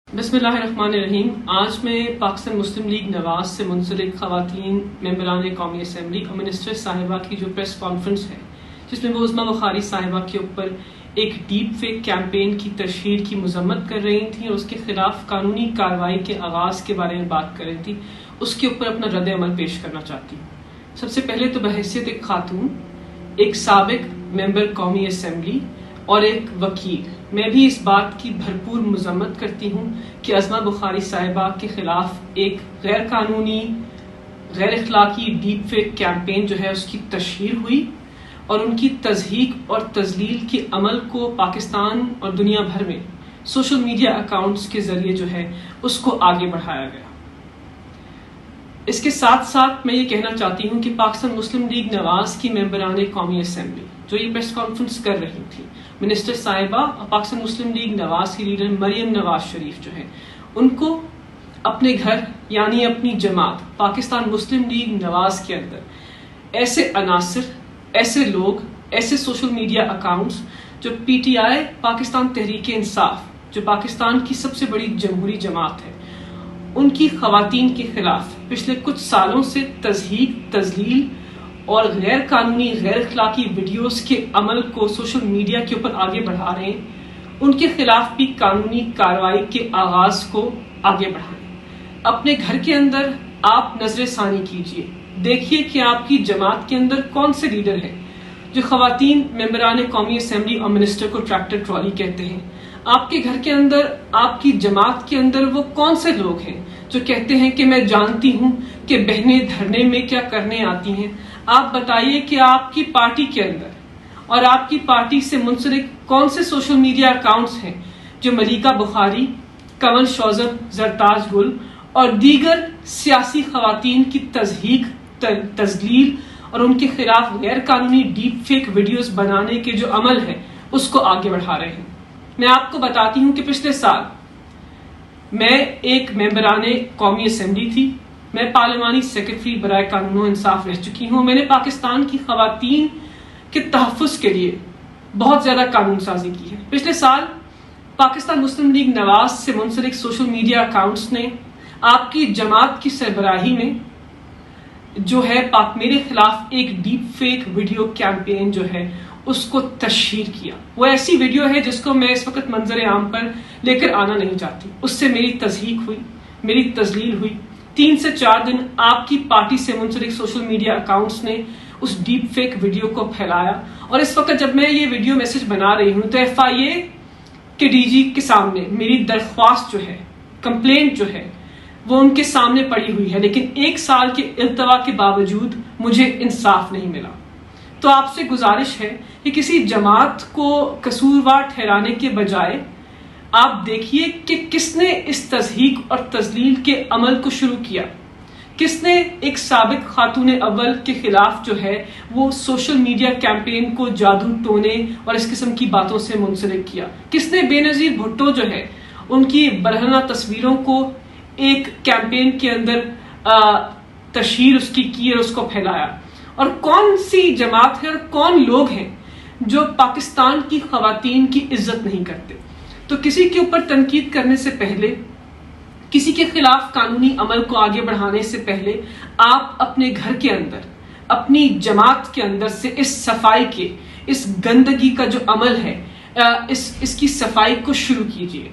بسم اللہ الرحمن الرحیم۔ آج میں پاکستان مسلم لیگ نواز سے منسلک خواتین ممبران قومی اسمبلی اور منسٹر صاحبہ کی جو پریس کانفرنس ہے، جس میں وہ عظمیٰ بخاری صاحبہ کے اوپر ایک ڈیپ فیک کیمپین کی تشہیر کی مذمت کر رہی تھیں اور اس کے خلاف قانونی کارروائی کے آغاز کے بارے میں بات کر رہی تھی، اس کے اوپر اپنا رد عمل پیش کرنا چاہتی ہوں۔ سب سے پہلے تو بحیثیت ایک خاتون، ایک سابق ممبر قومی اسمبلی اور ایک وکیل، میں بھی اس بات کی بھرپور مذمت کرتی ہوں کہ عظمیٰ بخاری صاحبہ کے خلاف ایک غیر قانونی، غیر اخلاقی ڈیپ فیک کیمپین جو ہے اس کی تشہیر ہوئی اور ان کی تضحیک اور تضلیل کے عمل کو پاکستان اور دنیا بھر میں سوشل میڈیا اکاؤنٹس کے ذریعے جو ہے اس کو آگے بڑھایا گیا۔ اس کے ساتھ ساتھ میں یہ کہنا چاہتی ہوں کہ پاکستان مسلم لیگ نواز کی ممبران قومی اسمبلی جو یہ پریس کانفرنس کر رہی تھی، منسٹر صاحبہ اور پاکستان مسلم لیگ نواز کی لیڈر مریم نواز شریف جو ہے، ان کو اپنے گھر یعنی اپنی جماعت پاکستان مسلم لیگ نواز کے اندر ایسے عناصر، ایسے لوگ، ایسے سوشل میڈیا اکاؤنٹس جو P T I Pakistan Tehreek Insaf جو پاکستان کی سب سے بڑی جمہوری جماعت ہے، ان کی خواتین کے خلاف پچھلے کچھ سالوں سے تضحیک، تضلیل اور غیر قانونی، غیر اخلاقی ویڈیوز کے عمل کو سوشل میڈیا کے اوپر آگے بڑھا رہے ہیں، ان کے خلاف بھی قانونی کارروائی کے آغاز کو آگے بڑھائیں۔ اپنے گھر کے اندر آپ نظر ثانی کیجئے، دیکھیے کہ آپ کی جماعت کے اندر کون سے لیڈر ہیں جو خواتین ممبران قومی اسمبلی اور منسٹر کو ٹریکٹر ٹرالی کہتے ہیں۔ آپ کے گھر کے اندر، آپ کی جماعت کے اندر وہ کون سے لوگ ہیں جو کہتے ہیں کہ میں جانتی ہوں کہ بہنیں دھرنے میں کیا کرنے آتی ہیں۔ آپ بتائیے کہ آپ کی پارٹی کے اندر اور آپ کی پارٹی سے منسلک کون سے سوشل میڈیا اکاؤنٹس ہیں جو ملیکہ بخاری، کنول شوذب، زرتاج گل اور دیگر سیاسی خواتین کی تضحیک، تضلیل اور ان کے خلاف غیر قانونی ڈیپ فیک ویڈیوز بنانے کے جو عمل ہے اس کو آگے بڑھا رہے ہیں۔ میں آپ کو بتاتی ہوں کہ پچھلے سال میں ایک ممبران قومی اسمبلی تھی، میں پارلیمانی سیکرٹری برائے قانون و انصاف رہ چکی ہوں۔ میں نے پاکستان کی خواتین کے تحفظ کے لیے بہت زیادہ قانون سازی کی ہے۔ پچھلے سال پاکستان مسلم لیگ نواز سے منسلک سوشل میڈیا اکاؤنٹس نے آپ کی جماعت کی سربراہی میں جو ہے میرے خلاف ایک ڈیپ فیک ویڈیو کیمپین جو ہے اس کو تشہیر کیا۔ وہ ایسی ویڈیو ہے جس کو میں اس وقت منظر عام پر لے کر آنا نہیں چاہتی۔ اس سے میری تضحیک ہوئی، میری تضلیل ہوئی۔ 3 سے 4 دن آپ کی پارٹی سے منسلک سوشل میڈیا اکاؤنٹس نے اس ڈیپ فیک ویڈیو کو پھیلایا، اور اس وقت جب میں یہ ویڈیو میسج بنا رہی ہوں تو FIA کے DG کے سامنے میری درخواست جو ہے، کمپلینٹ جو ہے، وہ ان کے سامنے پڑی ہوئی ہے، لیکن 1 سال کے التوا کے باوجود مجھے انصاف نہیں ملا۔ تو آپ سے گزارش ہے کہ کسی جماعت کو قصوروار ٹھہرانے کے بجائے آپ دیکھیے کہ کس نے اس تضحیک اور تضلیل کے عمل کو شروع کیا، کس نے ایک سابق خاتون اول کے خلاف جو ہے وہ سوشل میڈیا کیمپین کو جادو ٹونے اور اس قسم کی باتوں سے منسلک کیا، کس نے بے نظیر بھٹو جو ہے ان کی برہنہ تصویروں کو ایک کیمپین کے اندر تشہیر اس کی اور اس کو پھیلایا، اور کون سی جماعت ہے اور کون لوگ ہیں جو پاکستان کی خواتین کی عزت نہیں کرتے۔ تو کسی کے اوپر تنقید کرنے سے پہلے، کسی کے خلاف قانونی عمل کو آگے بڑھانے سے پہلے، آپ اپنے گھر کے اندر، اپنی جماعت کے اندر سے اس صفائی کے، اس گندگی کا جو عمل ہے، اس کی صفائی کو شروع کیجیے۔